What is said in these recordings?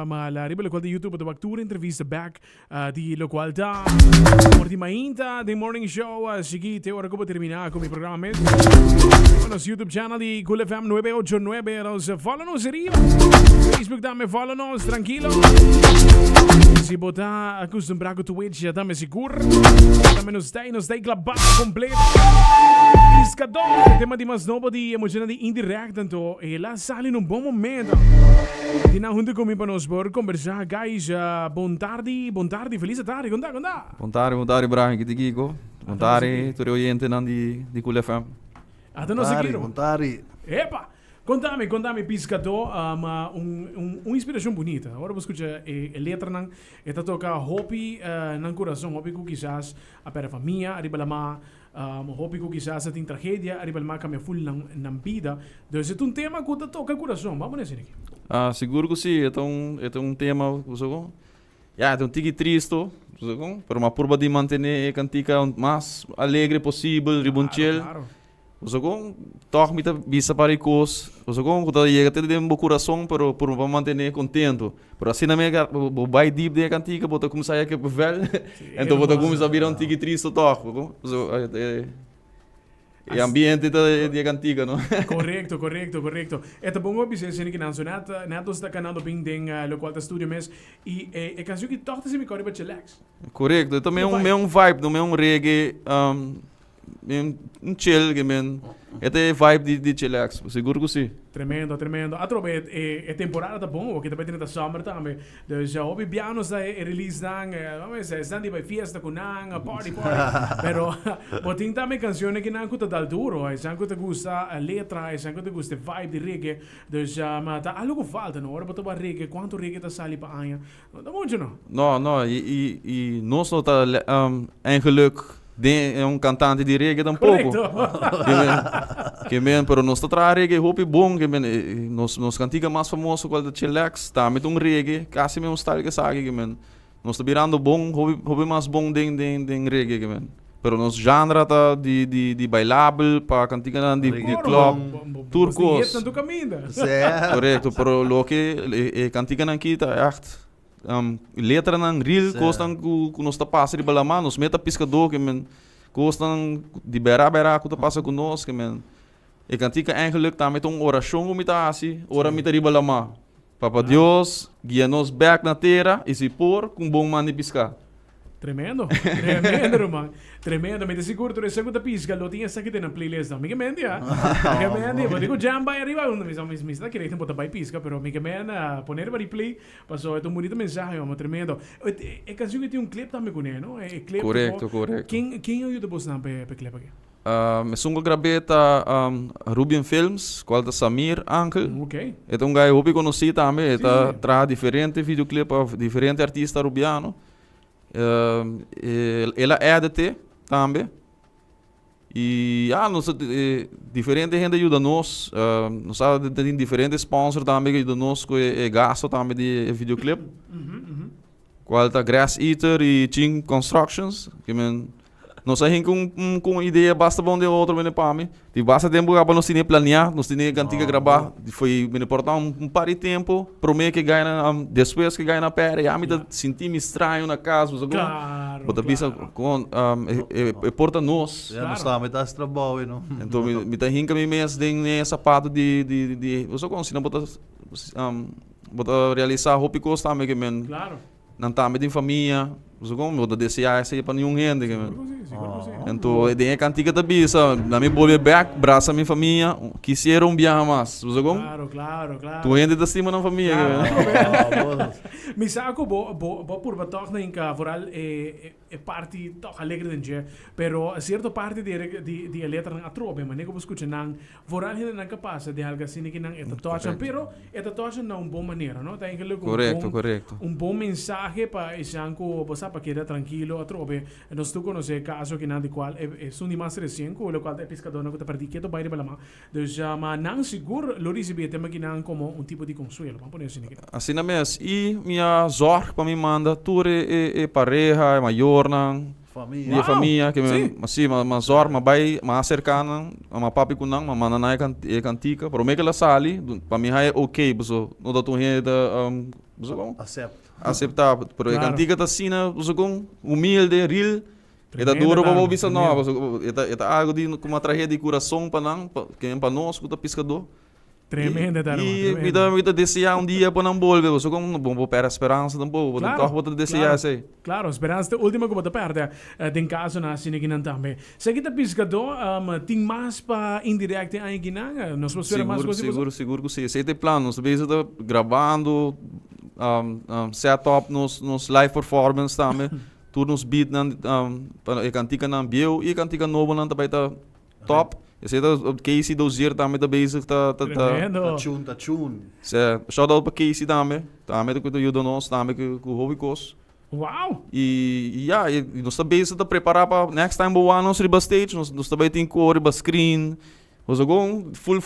ma la riba lo qual di YouTube de actura intervista back di lo qual da mordi mainta the morning show seguite ora come terminare con il programma mes nos YouTube channel di Cool FM 989 nos follow-nos arriba Facebook dame follow-nos tranquilo si bota acostumbrado to Twitch dame sicuro dame nos dai glabado completo Piscador tema di mas nobody emoziona di indirect tanto e la sali in un buon momento di na junto con mi panos por conversar guys buon tardi felice tardi conta Buon tardi Brian, che ti dico? Buon tardi, tutti gli oyenti di Cool FM. Buon tardi. Epa! Contami Piscador, ma un'inspirazione bonita. Ora escuta a letra nang eta toca hobby nang coração, hobby ku quizás a para família, arriba la ma hobby ku quizás tem tragédia, arriba la ma cambia full nang vida. Então é um tema que toca coração, vamos nesse aqui. Seguro que sim, é um tema, uso é um tique triste, uso pero uma prova de manter a cantica o mais alegre possível, ribonchel. Claro. Uso toch mita bisa para icos, uso quando chega até de meu coração, pero por manter contento. Pero assim na minha vai deep de cantica, bota começar a que velho, então bota começar a virar um tique triste toch, uso e ambiente de cantica, não? Correcto. Esta bongo bisense que não sonata, nato está canando bem den lo qual studio mes e canção que toca se me corre para chillax. Correcto, também um vibe, não é um reggae, chill, que é vibe de chillax, seguro que sim. Tremendo. Atrobe é temporada tá bom, porque também tem da summer também. Dus hobby piano está release nang, vamos dizer, estão de vai fiesta com nang, party. Pero botin também canções que não custa dal duro, é sangue te gusta a letra, é sangue te gusta vibe de reggae. Dus mas tá algo falta, não? Ora botar reggae, quanto reggae tá sali para anha. Não muito não. Não, e nós não tá eigenlijk é um cantante de reggae tampouco. Pero nós está reggae hopi bom, que nós cantiga mais famoso qual da chillax, tá met um reggae, quase mesmo style que sabe que nós está virando bom, hopi mais bom den reggae que pero nos genre tá de bailável para cantiga de club, turcos. Correto, pero lo que cantiga aqui tá echt letra nang real costan ku nos ta passa de balama nos meta pescador que costan de beira ku ta passa com nós que e cantica eigenlijk tá met oração com mita assim ora mita de balama Papa Deus guia-nos back na terra e se por com bom man de pescar. Tremendo, Roman. Tremendo, me seguro tu segunda pisca, lo tinha aqui na playlist. Amiga Mendy, vou digo jam vai arriba, me está querendo botar vai pisca, pero amiga Mendy, poner para replay, passou é um bonito mensagem, mas tremendo. É canção que tem um clipe também com ele, não? É clipe. Correto. Quem é o YouTube na pe clipe aqui? Me sungo grabeta Rubian Films, qual da Samir Uncle. Ok. É um guy hobi conhecido também, é tra diferente videoclip of diferente artista rubiano. Ela é ADT também. E diferente gente ajuda nós. Nós tem diferentes sponsors também que ajudam nós com gasto também de videoclip. Qual tá Grass Eater e Ching Constructions. Que nós aí com ideia basta bom de outro bem para mim. De basta tempo para nós tinha planear, nós tinha cantiga gravar. Foi bem importante um par de tempo. Promete que ganha depois que ganha na pera. E a mim senti me estranho na casa. Claro. Bota pisa com porta nós. Nós estamos tá trabalho, não? Então me tá rinca me mês de sapato de eu só consigo botar realizar roupa costa também que Claro. Não tá me de família. Eu como eu desejar isso para nenhum gente que então tem cantiga da bisa na minha bolha back braça minha família quisieram viajar mais eu como claro tu gente da cima na família me saco bo por batok na inca voral parte toch alegre den je pero certo parte de letra na atrobe mas nego buscuche nang voral hina nang capaz de algo assim que nang eta tocha pero eta tocha na uma boa maneira não tem que correto um bom mensagem para isanco para quedar tranquilo atrobe nós tu conhece caso que nada qual é sundi mais recente o qual é pescador não tá perdi quieto baile balama dus mas não seguro lo receber tema que não como tipo de consuelo vamos poner assim na mes e minha zorg para me manda tudo é pareja é maior não minha família que assim mas zorg mas vai mais cercana mas papi com não mas manda na é cantica para mim que ela sali para mim é ok porque não dá tu renda Busogong. Accept. Aceitável. Pero Claro. a cantiga tá sina, busogong, humilde, real. Eta Tremendo, duro para Tano, o bisa tremendo. no, eta algo de como traje de coração para nang, que é para nós, que tá pescador. Tremenda, Tano. E me desejar desejar para não volver, busogong, bom para esperança também, para Claro, carro para desejar sei. Claro, esperança de última que você perde, tem caso na siniquinan também. Se kita pescador, tem mais para indireto aí que não, nós vamos ver mais coisas. Seguro que sim. Esse é o plano, nós vezes tá gravando, setup nos live performance também, tudo nos beat para cantica na bio e cantica novo não também tá top. Esse é o Casey Dozier também tá basic tá. Tremendo. Ta tune. Shout out para Casey também que tá ajuda nós também que o hobby cos. Uau! E nós tá basic tá preparar para next time boa nós riba stage, nós também tem cor riba screen. Nós agora full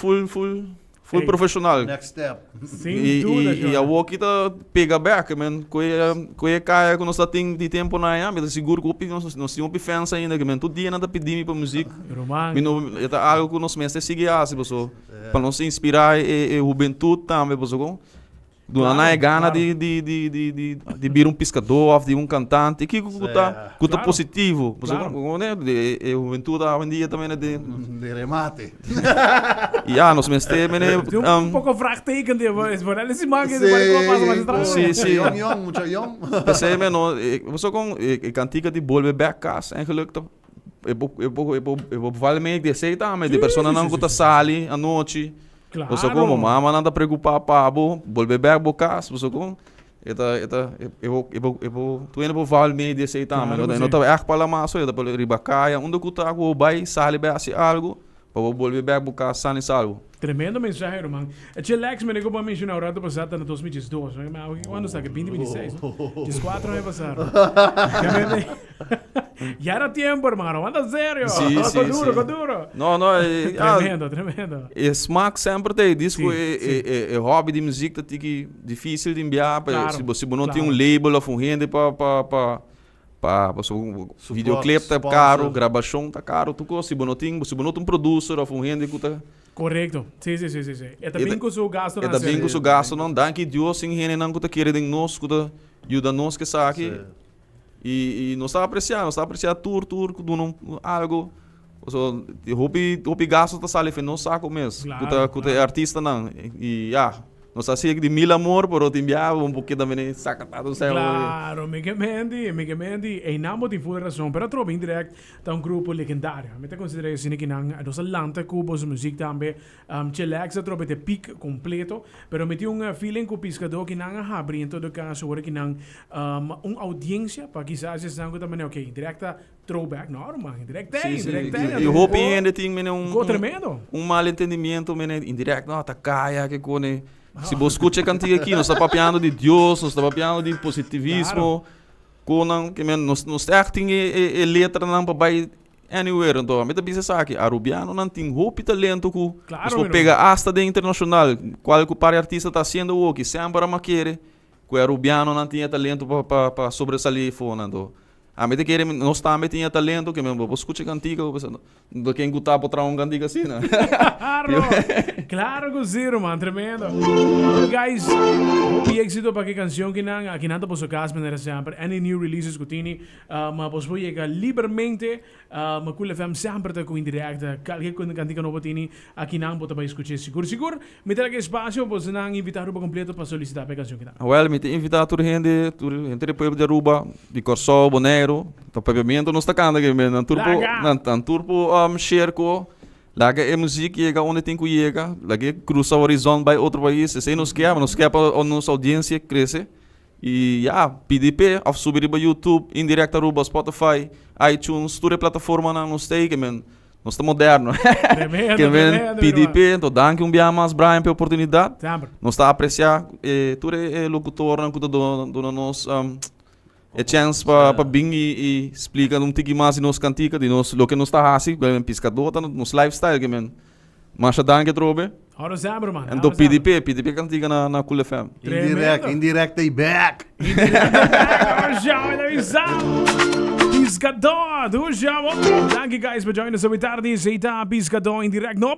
Hey. profissional. Next step. Sem dúvida, E a walk tá pega back, man. Coisa caia que nós tem de tempo na aí, mas seguro que nós temos fãs ainda, que man. Todo dia nada pedir para música. Romano. É algo que nós mestres seguir assim, pessoal. Para nós inspirar a juventude também, pessoal. Do Claro, ana é gana claro. de vir pescador, de cantant, que tá Claro. positivo, pessoal. Claro. Né? A juventude hoje em dia também é de De remate. nós mestres, Um pouco vraagteken, voor alles is maken, voor ik pas maar Sim, straks. sim. Young, mucho young. Pensei, mano, você com a cantiga de volver back casa, eigenlijk toch. Eu vale meio que sei, tá, mas de pessoa não que tá sali à noite. Claro. Você como mama não tá preocupar para volver back bo casa, você com tu ainda vale meio de sei, tá, Claro, mas sim. não tá erg para lá mas eu para ribacaia, onde que tá go vai sali bem assim algo, para volver back bo casa sani salvo. Tremendo mensaje, Román. Chillax me negó para mencionar o rato pasado en 2022. ¿Cuándo está? Que 2026, ¿no? 4 años pasaron. Ya era tiempo, hermano. Anda serio. Sí, sí, Con sí. duro. Não, Tremendo. E smaak sempre tem. Disco Sim, é hobby de música tá que difícil de enviar. Claro, Se você não tem claro. label ou rende para videoclip tá sponsor. caro, gravação tá caro. Tu se você não tem producer ou rende que tá Correcto. Sí. É também com o gasto é também que o gasto não dá que Deus sem rende não que tá querendo nós que tá ajuda nós que sabe. E nós está apreciando tour que não algo. So, hobby gasto tá sali não saco mesmo. Claro, Que tá artista não. E nós está assim de mil amor por outro enviar pouquinho também saca do céu. Claro, Miguel Mendy, e não tem full razão, pero trovo indirect tá grupo legendário. Me te considero assim que não, dos lanta cubos música também, chillax trovo te pic completo, pero me tem feeling que o pescador que não abre em todo caso, ora que não audiência, para quizás se não também ok, indirecta throwback, não, mano, indirect E o hobby ainda tem tremendo. mal entendimento indireto, não tá caia que cone. Se você escuta cantiga aqui, nós está papiando de Deus, nós está papiando de positivismo, conan que nós tem letra não para vai anywhere então, mas também se aqui, a Rubiano não tem roupa talento que nós pega hasta de internacional, qual que o par artista está sendo o que sempre a querer, que a Rubiano não tinha talento para sobresair fora então. A mim querer nós também tinha talento que mesmo você escuta cantiga, do quem gutar para trazer cantiga assim, né? Claro que sim, man, tremendo. Guys, e éxito para que canção que não, aqui nada por sua casa, mas sempre, any new releases que tem, mas você pode chegar livremente, mas Cool FM sempre está com indirecta, qualquer cantiga nova tem, aqui não pode escutar seguro. Me dá aquele espaço, você não invitar o completo para solicitar a canção que não. Well, me te invitar a gente do povo de Aruba, de Corsol, Bonaire, to papiamento não está canda que men nan turpo share ko laga é música chega onde tem que chegar laga cruza o horizonte vai outro país se nos quer para nossa audiência cresce e PDP of subir para YouTube indirect Aruba Spotify iTunes toda plataforma na nos tem que men nós está moderno que men PDP então danke dia mais Brian pela oportunidade nós está apreciar todo locutor não do nosso é chance para vir e explicar tique mais de nos cantica de nos lo que nos está assim bem pescador tá nos lifestyle que men mas já que trobe Ora sempre, man. então PDP cantica na Cool FM Indirect they back. Já, ele avisado. Pescador, do já. Thank you guys for joining us every tarde. Seita Pescador indirect. No.